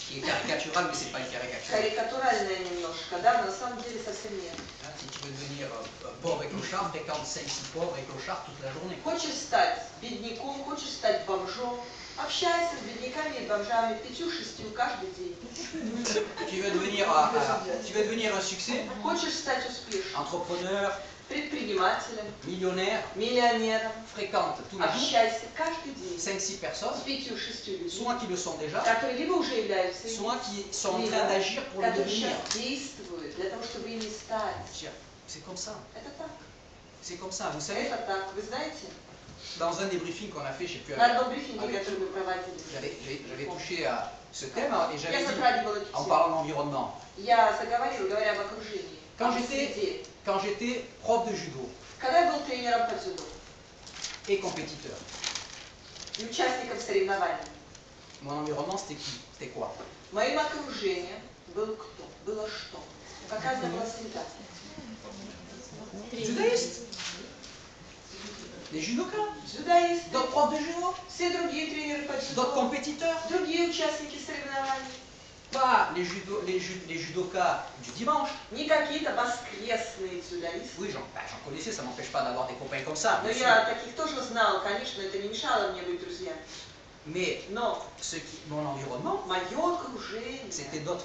qui est caricatural, mais c'est pas une caricature. Карикатуральная немножко, да, но на самом деле совсем нет. Si tu veux devenir pauvre et clochard, fréquente 5-6 pauvres et clochards toute la journée. Хочешь стать бедняком, хочешь стать бомжом, общайся с бедняками и бомжами 5-6 каждый день. Tu veux devenir un succès, Хочешь стать успешным, entrepreneur, предпринимателем, millionnaire, миллионером, fréquente tous les jours общайся каждый день 5-6 personnes, с 5-6 людьми, soit qui le sont déjà, которые либо уже являются ими, soit qui sont en train d'agir pour le которые devenir. сейчас действуют для того, чтобы ими стать. C'est comme ça. Это так. C'est comme ça. Vous savez, Это так. Вы знаете, dans un des briefings qu'on a fait, je sais plus, на одном брифинге, который мы проводили, j'avais touché à ce thème et j'avais я dit, затрагивала эту en тему. parlant d'environnement, Я заговорила, говоря об окружении, Quand о j'étais- среде. quand j'étais prof de judo Когда я был тренером по дзюдо et compétiteur, и участником соревнований, mon environnement c'était qui? C'était quoi? моим окружением был кто? Было что? Какая это была среда? Judaïstes, des judokas, Дзюдоисты, d'autres profs de judo, все другие тренеры по d'autres дзюдо, compétiteurs, другие участники соревнований. pas les judokas du dimanche. Не какие-то воскресные дзюдоисты. Oui, j'en connaissais, ça m'empêche pas d'avoir des copains comme ça. Но bien sûr. я таких тоже знала, конечно, это не мешало мне быть друзьями. Mais Но mon environnement, мое окружение, c'était d'autres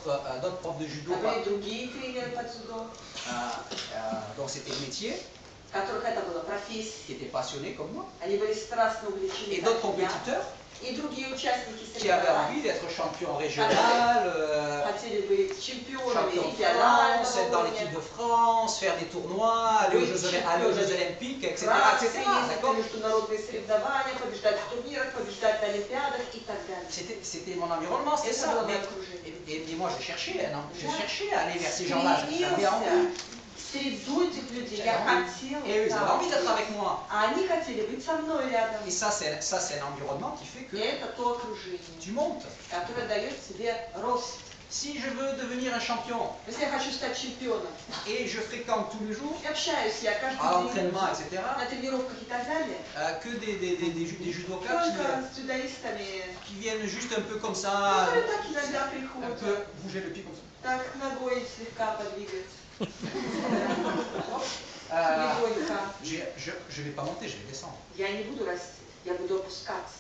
profs de judo были другие тренеры по дзюдо, dont c'était le métier, у которых это была qui профессия. étaient passionnés comme moi, Они были страстно увлечены, et d'autres как я. compétiteurs И другие участники qui avaient соревнований envie d'être champions régional, хотели быть чемпионами champions de France, регионального être dans уровня. l'équipe de France, faire des tournois, aller aux Jeux Olympiques, etc. Франции, etc. ездить на D'accord? международные соревнования, побеждать в турнирах, побеждать на Олимпиадах и так далее. C'était mon environnement, c'était Это ça. было Mais, мое окружение. et moi, je cherchais à aller vers ces gens-là. J'avais envie. Стремился в среду этих людей, я хотела Et eux, ils avaient envie d'être там. avec moi. А они хотели быть со мной рядом. Et ça, c'est un environnement qui fait И que это то окружение, tu montes. которое дает тебе рост. Si je veux devenir un champion Если я хочу стать чемпионом, et je fréquente tous les jours, и общаюсь я à каждый день l'entraînement, etc., на тренировках и так далее, que des judokas только с дзюдоистами, qui viennent juste un peu comme ça, которые так иногда un приходят, peu bouger le pied comme ça. так ногой слегка подвигать, Euh, легонько. je vais pas monter, je vais descendre. Я не буду расти, я буду опускаться.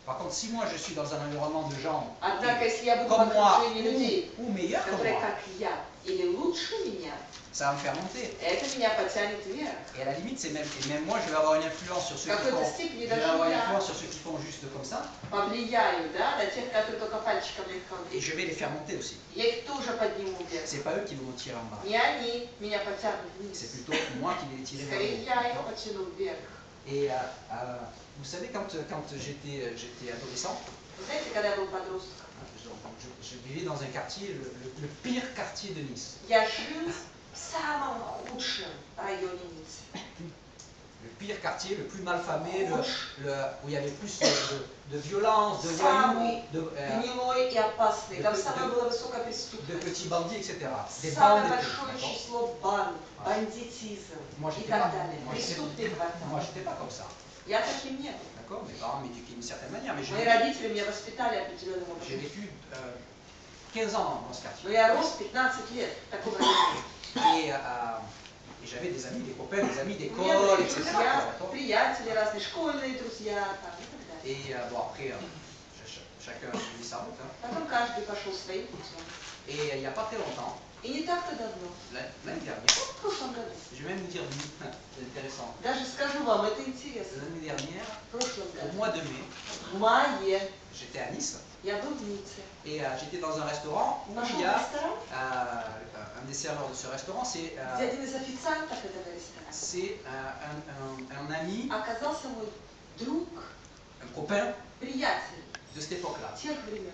Par contre, si moi je suis dans un environnement de gens Однако, если я буду в comme moi окружении людей, ou meilleurs que которые moi, как я или лучше меня, ça va me faire monter. это меня потянет вверх. Et à la limite, et même moi, je vais avoir une influence sur ceux qui Какой-то font, степени je vais даже avoir une я influence sur ceux qui font juste comme ça, повлияю, да, на тех, которые только пальчиком легко. et je vais les faire monter aussi. Я их тоже подниму вверх. C'est pas eux qui vont me tirer en bas. Не они меня потянут C'est вниз. plutôt moi qui vais les tirer vers Скорее le я их haut. потяну вверх. Et vous savez, quand j'étais adolescent, Вы знаете, когда я был подростком, je vivais dans un quartier, le pire quartier de Nice. я жил в самом худшем районе Ниццы. Le pire quartier, le plus malfamé, où il y avait plus de violence, de voyous, Гнилой и опасный. Там de- самое de- было высокая de преступность. petits bandits, etc. Des Самое bandes et большое tout, число банд, бандитизм Moi, и j'étais так pas, далее. moi, Преступный moi, квартал. j'étais pas comme ça. Я таким не был. D'accord? Mes parents m'éduquaient d'une certaine manière, mais Мои родители меня воспитали определенным j'ai образом. vécu 15 ans dans ce quartier. Но я рос 15 лет в таком районе. Et j'avais des amis, des copains, des amis У меня d'école, были etc. друзья, d'accord? приятели разные, школьные друзья там, и так далее. Et bon, après, chacun a suivi sa route. Hein. Потом каждый пошел своим путем. Et il n'y a pas très longtemps, И не так-то давно, l'année dernière, в прошлом году, je vais même vous dire, c'est intéressant, даже скажу вам, это интересно, l'année dernière, в прошлом au году, mois de mai, в мае, j'étais à Nice я был в Ницце. et j'étais dans un restaurant où Пошел il y в a ресторан, un des serveurs de ce restaurant, где один из официантов этого ресторана c'est un ami, оказался мой друг, un copain приятель de cette époque-là. тех времен,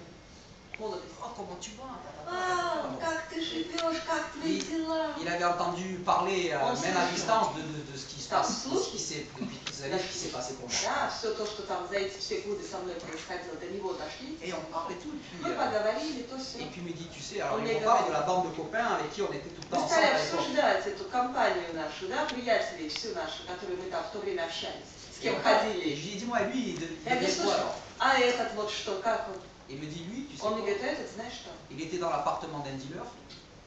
молодости. Oh, comment tu vas? А, как ты живешь, как твои дела? Il avait entendu parler, même à distance, de ce qui se Там passe, слухи. depuis des années, ce qui s'est passé pour moi. Да, все то, что там за эти все годы со мной происходило, до него дошли. Et on parlait tout. Мы поговорили, то все. Et puis il me dit, tu sais, alors On il est me parle de d'accord. la bande de copains avec qui on était tout le Мы temps стали ensemble à l'époque. обсуждать эту компанию нашу, да, приятелей всю нашу, которую мы там в то время общались, с Et кем je ходили. lui ai dit, dis-moi, lui, il Я говорю, devient quoi слушай, alors? а этот вот что, как он? Il me dit, lui, tu sais Он мне quoi, говорит, этот, знаешь что? il était dans l'appartement d'un dealer.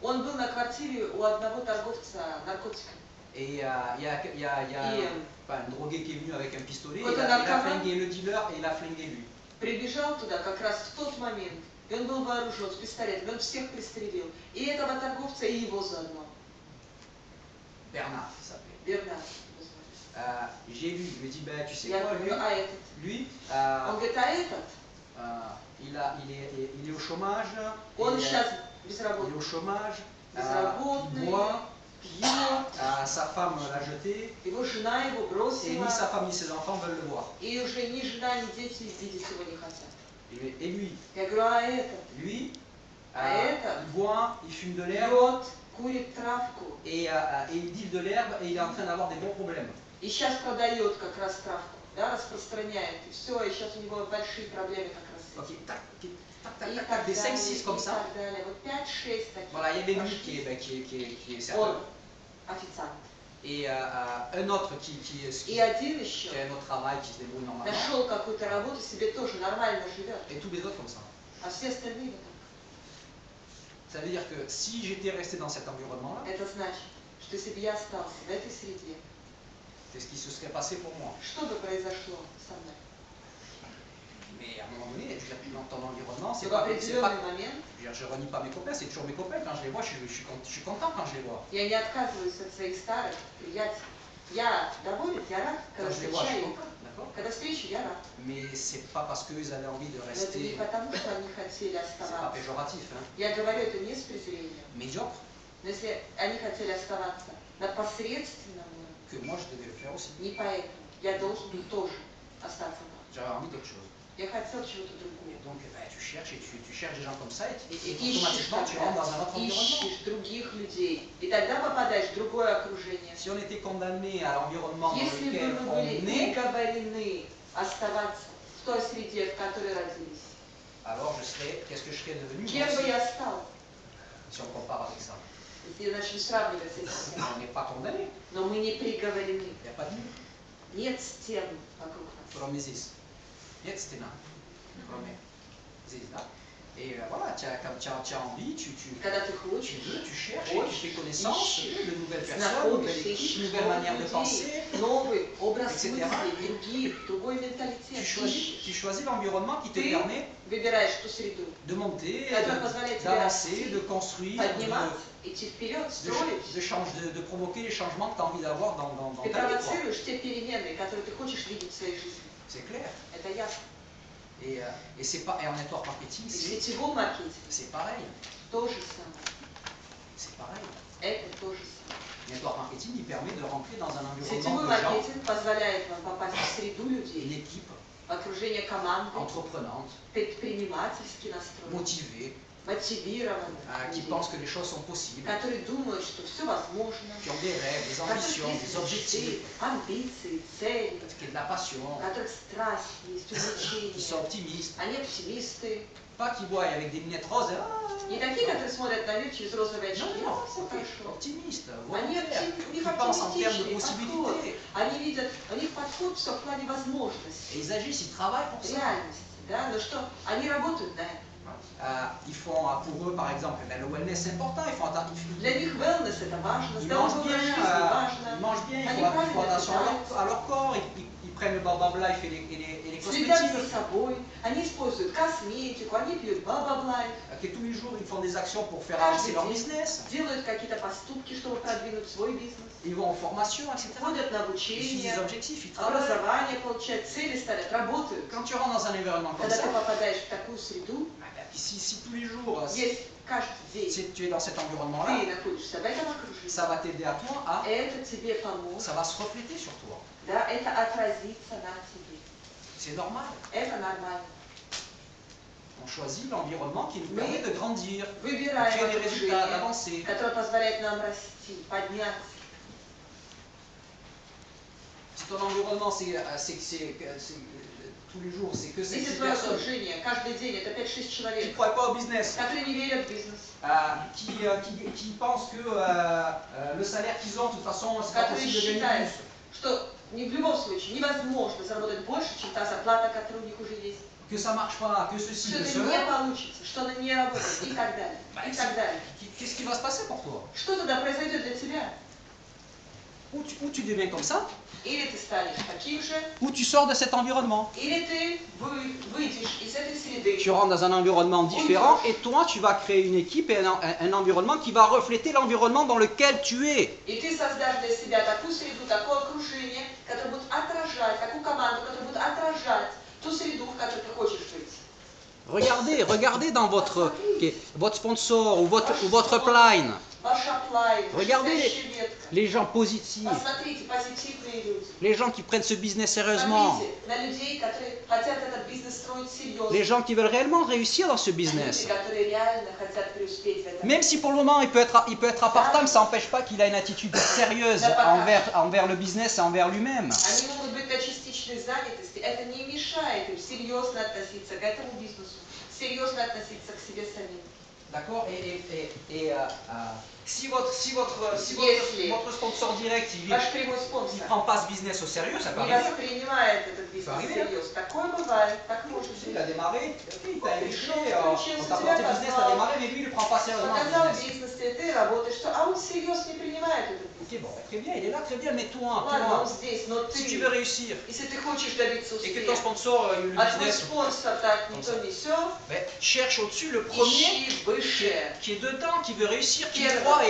Он был на квартире у одного торговца наркотиками. Et il y a Et, un drogué qui est venu avec un pistolet, quand il on a a flingué le dealer et il a flingué lui. Прибежал туда как раз в тот момент, и он был вооружен с пистолетом, он всех пристрелил. И этого торговца, и его заодно. Bernard, il s'appelait. Бернард. J'ai lu, il me dit, ben, tu sais Я quoi, говорю, а этот? lui, Он говорит, а этот? il est au chômage, Он et, сейчас il est безработный. au chômage, Безработный, il boit, пьет, sa femme l'a jeté, его жена его et бросила, ni sa femme ni ses enfants veulent le voir. и уже ни жена, ни дети видеть его не хотят. Et lui, Я говорю, а этот? lui, А этот il boit, il fume de l'herbe, пьет, курит травку, et il deal de l'herbe, et il est en train d'avoir des gros problèmes. и сейчас продает как раз tравку, да, распространяет, и все, и сейчас у него большие проблемы как раз с Ok, этим. tac, tac, И tac, tac, так des далее, 5-6 comme и ça. так далее. Вот 5-6 таких. Voilà, il y avait lui пошли. qui est Он serveur, официант. et un autre qui И один еще a un autre travail, qui se débrouille normalement, нашел какую-то работу, себе тоже нормально живет. et tous les autres comme ça. А все остальные вот так. Ça veut dire que si j'étais resté dans cet environnement-là, Это значит, что если бы я остался в этой среде, c'est ce qui se serait passé pour moi. что бы произошло со мной? Mais à un moment donné, je veux dire, dans ton environnement, c'est В pas, определенный момент je veux dire, je renie pas mes copains, c'est toujours mes copains. Quand je les vois, je suis content quand je les vois. я не отказываюсь от своих старых приятелей. Я доволен, я рад, Quand когда je les vois, je suis встречаю их. content, d'accord? Когда встречу, я рад. Mais c'est pas parce qu'ils avaient envie de Но это не rester, потому, что они хотели c'est pas оставаться. péjoratif, hein, Я говорю это не с презрением. médiocre, Но если они хотели оставаться на посредственном уровне, que moi je devais le faire aussi. не поэтому. Я должен был тоже остаться там. J'avais envie d'autre chose. Я хотел чего-то Et другого. donc, ben, tu cherches et tu cherches des gens comme ça, et Ищешь automatiquement tu rentres dans un autre тогда, environnement. ищешь других людей. И тогда попадаешь в другое окружение. Si on était condamné à l'environnement dans Если бы lequel мы on были est, приговорены оставаться в той среде, в которой родились, alors qu'est-ce que je serais devenu moi кем бы aussi, я стал? si on compare avec ça? Если начнем сравнивать с этим. On n'est pas condamné, Но мы не приговорены. il n'y a pas de mur. Нет стен вокруг нас. Krom je zis. Niet stina. Krom je zis, là. Et voilà, quand tu as envie, tu Когда ты veux, хочешь, tu cherches, et tu fais connaissance ищешь, de nouvelles personnes, nouvelles находишься, équipes, ищешь nouvelles manières de новых penser. людей, новый образ etc. мысли, другой менталитет. Tu Ищешь. choisis l'environnement qui te Ты permet выбираешь ту среду, de monter, которая позволяет тебе d'avancer, расти, de construire, подниматься, идти вперед, строить. de provoquer les changements que tu as envie d'avoir dans Ты ta vie. quoi. провоцируешь те перемены, которые ты хочешь видеть в своей жизни. C'est clair. Это ясно. Et c'est pas, et en network marketing, И в сетевом маркетинге c'est pareil. то же самое. C'est pareil. Это то же самое. Network marketing, il permet de rentrer dans un environnement Сетевой de gens, маркетинг позволяет вам попасть в среду une людей, équipe в окружение команды, entreprenante, предпринимательски настроенных, motivée, мотивированных, qui людей, pense que les choses sont possibles, которые думают, что все возможно, qui ont des rêves, des у которых ambitions, des есть objectifs, мечты, амбиции, цели, qui ont de la passion, у которых страсть есть, qui sont увлечения. optimistes, Они оптимисты. pas qui voient avec des lunettes roses, Не такие, которые смотрят на мир через розовые очки. non, non, Все хорошо. optimistes, Они volontaires, у них qui pensent en termes de оптимистичный подход. possibilités, Они видят, у них подход все в плане et возможностей, ils agissent, ils travaillent pour ça. реальности. Да? Но что? Они работают на это. Ils font, pour eux par exemple, le wellness c'est important, Для них wellness это важно, ils здоровый mangent образ bien, жизни важно. ils mangent bien, Они ils font правильно attention питаются, à leur corps, ils prennent le Baobab Life et les следят за cosmétiques, собой, они используют косметику, они пьют бабаблай, que tous les jours ils font des actions pour faire Каждый avancer leur день. business, делают какие-то поступки, чтобы продвинуть свой бизнес, ils vont en formation, etc. ходят на Ils fixent обучение, des objectifs, ils travaillent. образование получают, цели ставят, работают. Quand tu rentres dans un environnement comme Когда ça, ты попадаешь в такую среду, si tous les jours есть каждый день si tu es dans cet environnement-là, ты находишься в этом окружении, ça va t'aider à toi à, это тебе поможет, ça va se refléter sur toi. да, это отразится на тебе. C'est normal. Это нормально. On choisit l'environnement qui nous Mais- permet de grandir, de Выбираем créer des résultats, окружение, d'avancer. которое позволяет нам расти, подняться. Si ton environnement, tous les jours, c'est que ces Если petites твое personnes окружение каждый день это 5-6 qui ne человек, croient pas au business, которые не верят в бизнес, qui pensent que le salaire qu'ils ont, de toute façon, c'est pas которые possible de gagner считают, plus. что в любом случае невозможно заработать больше, чем та зарплата, которая у них уже есть. que ça marche pas, que ceci, что que это не cela, получится, что оно не работает и так далее, и так далее. qu'est-ce qui va se passer pour toi? Что тогда произойдет для тебя? Ou tu deviens comme ça, Или ты станешь таким же, ou tu sors de cet environnement. или ты выйдешь из этой среды. Tu rentres dans un environnement différent et toi, tu vas créer une équipe et un environnement qui va refléter l'environnement dans lequel tu es. И ты создашь для себя такую среду, такое окружение, которое будет отражать, такую команду, которая будет отражать ту среду, в которой ты хочешь жить. Regardez dans votre sponsor ou votre upline. Ваш аплайн, Regardez настоящая ветка. les gens positifs, Посмотрите, позитивные люди. les gens qui prennent ce business sérieusement, Смотрите на людей, которые хотят этот бизнес строить серьезно. les gens qui veulent réellement réussir dans ce На business. люди, которые реально хотят преуспеть в этом. Même si pour le moment il peut être appartant, ça n'empêche pas qu'il a une attitude sérieuse envers le business et envers lui-même. Они могут быть на частичной занятости. Это не мешает им серьезно относиться к этому бизнесу, серьезно относиться к себе самим. D'accord. Si votre sponsor direct Ваш прямой il спонсор prend pas ce business au sérieux, ça peut не arriver. воспринимает этот бизнес всерьез. Такое бывает, так может Il быть. a démarré, il t'a invité, Пришел, on t'a porté le business, t'as démarré, mais lui il ne prend pas sérieusement le показал business. бизнес, и ты работаешь, что, а он всерьез не принимает этот Ok, бизнес. bon, très bien, il est là, très bien, mais toi, Ладно, он здесь, но si tu ты, veux réussir если ты хочешь добиться et que ton успеха, sponsor le а твой business, спонсор так не то не сё, ben, cherche au-dessus le premier ищи выше, qui est dedans, qui veut réussir, qui y Первый. croit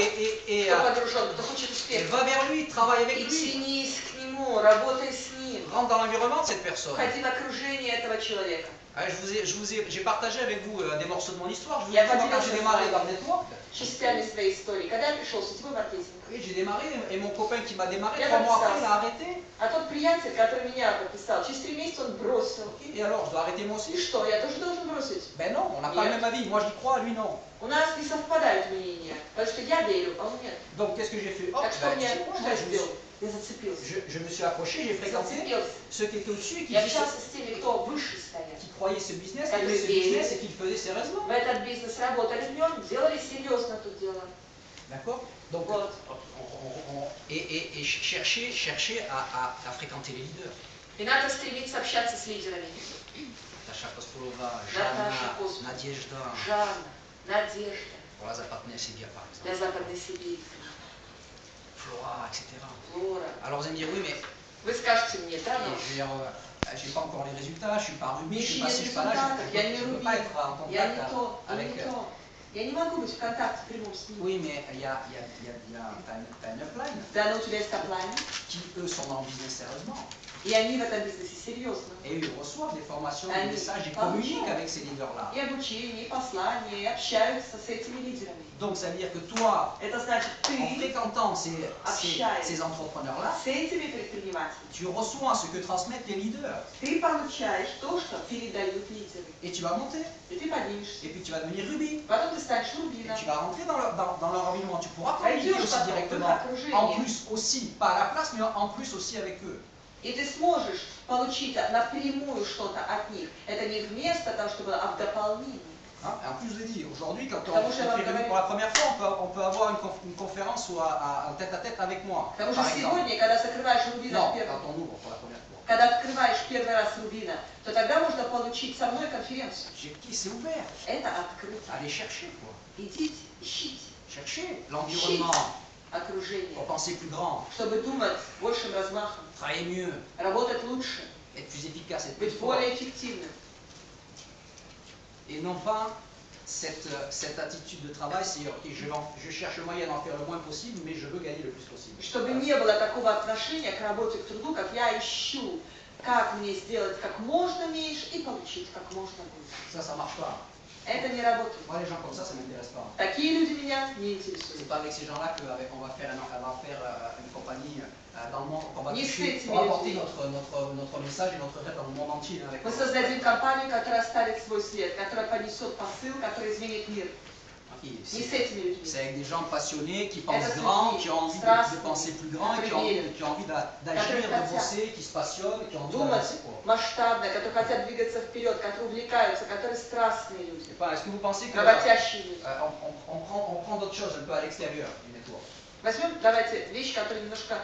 et кто погружен, кто хочет et успеха. va vers lui, travaille avec И lui, тянись к нему, работай с ним. rentre dans l'environnement de cette personne. Входи в окружение этого человека. Ah, j'ai partagé avec vous des morceaux de mon histoire. Je vous ai Я dit, moi, quand поделилась j'ai с démarré вами dans le network, частями своей истории. Когда я пришел в сетевой маркетинг, oui, j'ai démarré et mon copain qui m'a démarré, Я 3 mois написала. après, il a arrêté. а тот приятель, который меня подписал, через 3 месяца он бросил. Et alors, je dois arrêter moi И aussi? что, я тоже должен бросить? Ben non, on n'a pas le même avis. Moi, j'y crois, lui, non. У нас не совпадают мнения, потому что я верю, а он нет. Donc, qu'est-ce que j'ai fait? Hop, Так что ben, мне, tu sais quoi, что moi, я сделал? Я зацепился. je me suis approché, j'ai fréquenté Зацепился. ceux qui étaient au-dessus et qui Я общался с теми, кто выше стоят. croyaient ce business, qui Как aimaient ce здесь. business et qui le faisaient sérieusement. В этот бизнес работали в нем, делали серьезно то дело. D'accord? Donc, Вот. et chercher à fréquenter les leaders. И надо стремиться общаться с лидерами. Natacha Kospolova, Natacha Jana, Kospolova. Nadezhda, Жанна, Надежда voilà, Западная Сибирь par exemple, для Западной Сибири, Flora, etc. Флора. Alors vous allez me dire, oui, mais Вы скажете мне, да, но je veux dire, j'ai pas encore les résultats, je suis pas Ruby, je suis еще pas нет ci, je suis pas là, результатов, я не je peux Руби, pas être en я contact не то, и avec... не то. Я не могу быть в контакте прямом с ним. Oui, mais t'as une upline Да, но у тебя есть оплайн, qui, eux, sont dans le business sérieusement. и они в этом бизнесе серьезно. Et eux, ils reçoivent des formations, des Они messages, ils получают. communiquent avec ces leaders-là. И обучение, и послание, и общаются с этими лидерами. Donc ça veut dire que toi, Это значит, en ты fréquentant ces общаясь entrepreneurs-là, с этими предпринимателями, tu reçois ce que transmettent les leaders. ты получаешь то, что передают лидеры. Et tu vas monter. И ты поднимешься. Et puis tu vas devenir Ruby. Потом ты станешь Et Рубином. tu vas rentrer dans leur environnement. Tu pourras communiquer Пойдешь aussi потом в их directement. En окружение. plus aussi, pas à la place, mais en plus aussi avec eux. И ты сможешь получить напрямую что-то от них. Это не вместо того, что было, а в дополнение. Hein? Et en plus, je vous ai dit, aujourd'hui, quand Потому on что fait Ruby pour la première fois, on peut avoir une conférence ou un tête-à-tête avec moi. Потому Par что exemple. сегодня, когда закрываешь Рубина Non, первый, quand on ouvre pour la première fois. когда открываешь первый раз Рубина, то тогда можно получить со мной конференцию. C'est ouvert. Это открытие. Allez chercher, quoi. Идите, ищите Chercher l'environnement окружение, pour penser plus grand, чтобы думать большим размахом, travailler mieux, работать лучше, être plus efficace, être plus быть fort. более эффективным. Et non pas cette attitude de travail, c'est ok, je cherche le moyen d'en faire le moins possible, mais je veux gagner le plus possible. Чтобы не было такого отношения к работе, к труду, как я ищу, как мне сделать как можно меньше и получить как можно больше. Ça marche pas. Это не работает. Moi, les gens comme ça ne m'intéresse pas. Такие люди меня не C'est интересуют. pas avec ces gens-là qu'on va faire une compagnie dans le monde, qu'on va Не с toucher, этими qu'on va porter людьми. notre message et notre rêve dans le monde entier. Avec Мы создадим компанию, которая оставит свой след, которая понесет посыл, который изменит мир. Okay, Не с этими людьми. c'est avec des gens passionnés, qui pensent Это с grand, людьми qui ont envie de страстными, penser plus grand, et которые qui ont envie d'agir, которые de хотят bosser, qui se passionnent, qui ont envie Думать d'avancer. quoi. масштабно, которые хотят двигаться вперед, которые увлекаются, которые страстные Je люди, sais pas, est-ce que vous pensez que работящие люди. on prend d'autres choses un peu à l'extérieur du network? Возьмем, давайте, вещи, которые немножко